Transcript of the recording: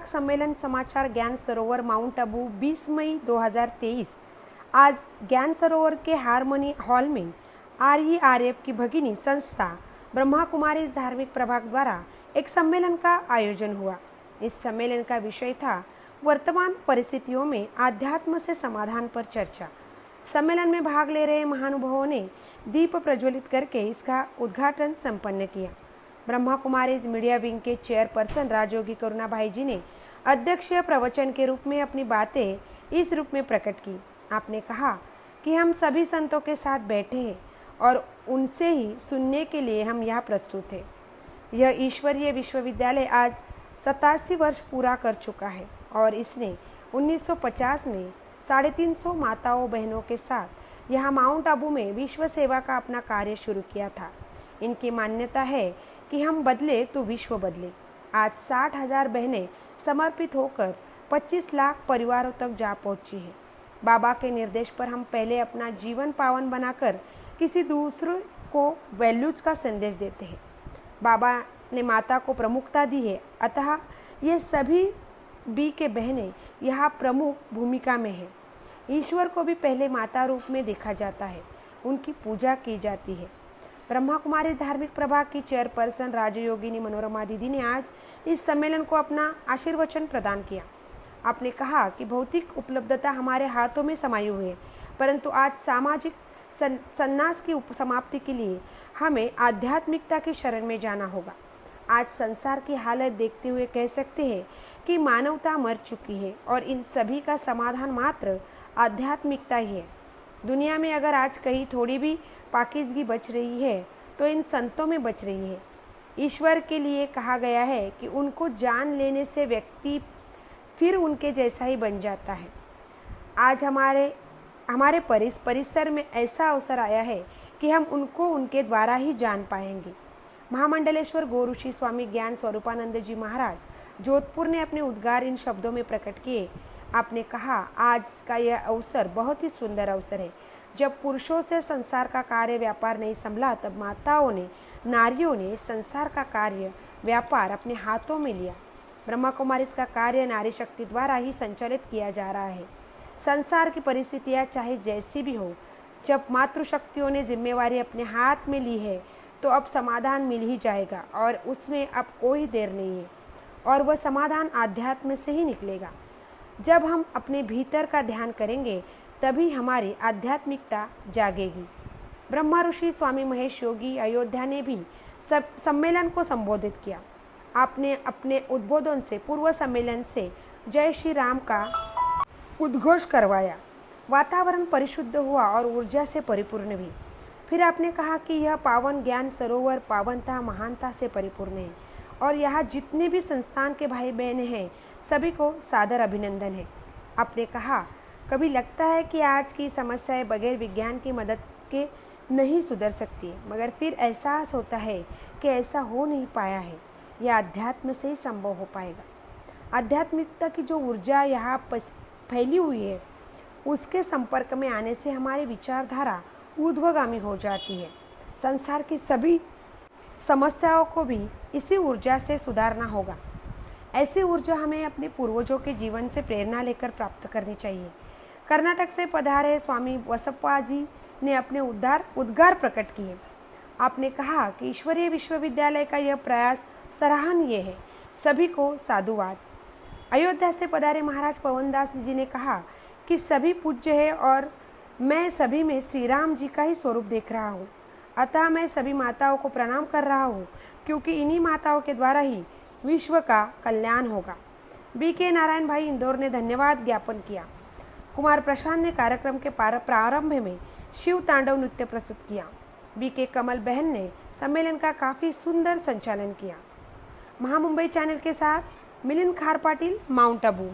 विभाग सम्मेलन समाचार ज्ञान सरोवर माउंट आबू 20 मई 2023। आज ज्ञान सरोवर के हारमोनी हॉल में RERF की भगिनी संस्था ब्रह्मा कुमारी धार्मिक प्रभाग द्वारा एक सम्मेलन का आयोजन हुआ। इस सम्मेलन का विषय था वर्तमान परिस्थितियों में आध्यात्म से समाधान पर चर्चा। सम्मेलन में भाग ले रहे महानुभावों ने दीप प्रज्वलित करके इसका उद्घाटन संपन्न किया। ब्रह्मा कुमारीज मीडिया विंग के चेयरपर्सन राजयोगी करुणा भाई जी ने अध्यक्षीय प्रवचन के रूप में अपनी बातें इस रूप में प्रकट की। आपने कहा कि हम सभी संतों के साथ बैठे हैं और उनसे ही सुनने के लिए हम यहाँ प्रस्तुत हैं। यह ईश्वरीय विश्वविद्यालय आज 87 वर्ष पूरा कर चुका है और इसने 1950 में 350 माताओं बहनों के साथ यहाँ माउंट आबू में विश्व सेवा का अपना कार्य शुरू किया था। इनकी मान्यता है कि हम बदले तो विश्व बदले। आज 60,000 बहनें समर्पित होकर 25 लाख परिवारों तक जा पहुंची है। बाबा के निर्देश पर हम पहले अपना जीवन पावन बनाकर किसी दूसरे को वैल्यूज का संदेश देते हैं। बाबा ने माता को प्रमुखता दी है, अतः ये सभी बी के बहनें यहाँ प्रमुख भूमिका में है। ईश्वर को भी पहले माता रूप में देखा जाता है, उनकी पूजा की जाती है। ब्रह्मा कुमारी धार्मिक प्रभाग की चेयरपर्सन राजयोगिनी मनोरमा दीदी ने आज इस सम्मेलन को अपना आशीर्वचन प्रदान किया। आपने कहा कि भौतिक उपलब्धता हमारे हाथों में समाई हुई है, परंतु आज सामाजिक संन्यास की समाप्ति के लिए हमें आध्यात्मिकता की शरण में जाना होगा। आज संसार की हालत देखते हुए कह सकते हैं कि मानवता मर चुकी है और इन सभी का समाधान मात्र आध्यात्मिकता ही है। दुनिया में अगर आज कहीं थोड़ी भी पाकीज़गी बच रही है तो इन संतों में बच रही है। ईश्वर के लिए कहा गया है कि उनको जान लेने से व्यक्ति फिर उनके जैसा ही बन जाता है। आज हमारे परिसर में ऐसा अवसर आया है कि हम उनको उनके द्वारा ही जान पाएंगे। महामंडलेश्वर गोऋषि स्वामी ज्ञान स्वरूपानंद जी महाराज जोधपुर ने अपने उद्गार इन शब्दों में प्रकट किए। आपने कहा, आज का यह अवसर बहुत ही सुंदर अवसर है। जब पुरुषों से संसार का कार्य व्यापार नहीं संभला, तब माताओं ने, नारियों ने संसार का कार्य व्यापार अपने हाथों में लिया। ब्रह्मा कुमारी का कार्य नारी शक्ति द्वारा ही संचालित किया जा रहा है। संसार की परिस्थितियाँ चाहे जैसी भी हो, जब मातृशक्तियों ने जिम्मेवारी अपने हाथ में ली है तो अब समाधान मिल ही जाएगा और उसमें अब कोई देर नहीं है और वह समाधान आध्यात्म से ही निकलेगा। जब हम अपने भीतर का ध्यान करेंगे तभी हमारी आध्यात्मिकता जागेगी। ब्रह्मा ऋषि स्वामी महेश योगी अयोध्या ने भी सम्मेलन को संबोधित किया। आपने अपने उद्बोधन से पूर्व सम्मेलन से जय श्री राम का उद्घोष करवाया। वातावरण परिशुद्ध हुआ और ऊर्जा से परिपूर्ण भी। फिर आपने कहा कि यह पावन ज्ञान सरोवर पावनता महानता से परिपूर्ण है और यहाँ जितने भी संस्थान के भाई बहन हैं सभी को सादर अभिनंदन है। आपने कहा, कभी लगता है कि आज की समस्याएं बगैर विज्ञान की मदद के नहीं सुधर सकती, मगर फिर एहसास होता है कि ऐसा हो नहीं पाया है। यह अध्यात्म से ही संभव हो पाएगा। आध्यात्मिकता की जो ऊर्जा यहाँ फैली हुई है उसके संपर्क में आने से हमारी विचारधारा ऊर्ध्वगामी हो जाती है। संसार की सभी समस्याओं को भी इसी ऊर्जा से सुधारना होगा। ऐसी ऊर्जा हमें अपने पूर्वजों के जीवन से प्रेरणा लेकर प्राप्त करनी चाहिए। कर्नाटक से पधारे स्वामी वसप्पा जी ने अपने उद्गार प्रकट किए। आपने कहा कि ईश्वरीय विश्वविद्यालय का यह प्रयास सराहनीय है। सभी को साधुवाद। अयोध्या से पधारे महाराज पवनदास जी ने कहा कि सभी पूज्य है और मैं सभी में श्री राम जी का ही स्वरूप देख रहा हूँ, अतः मैं सभी माताओं को प्रणाम कर रहा हूँ, क्योंकि इन्हीं माताओं के द्वारा ही विश्व का कल्याण होगा। BK नारायण भाई इंदौर ने धन्यवाद ज्ञापन किया। कुमार प्रशांत ने कार्यक्रम के प्रारंभ में शिव तांडव नृत्य प्रस्तुत किया। BK कमल बहन ने सम्मेलन का काफ़ी सुंदर संचालन किया। महामुंबई चैनल के साथ मिलिंद खार पाटिल, माउंट आबू।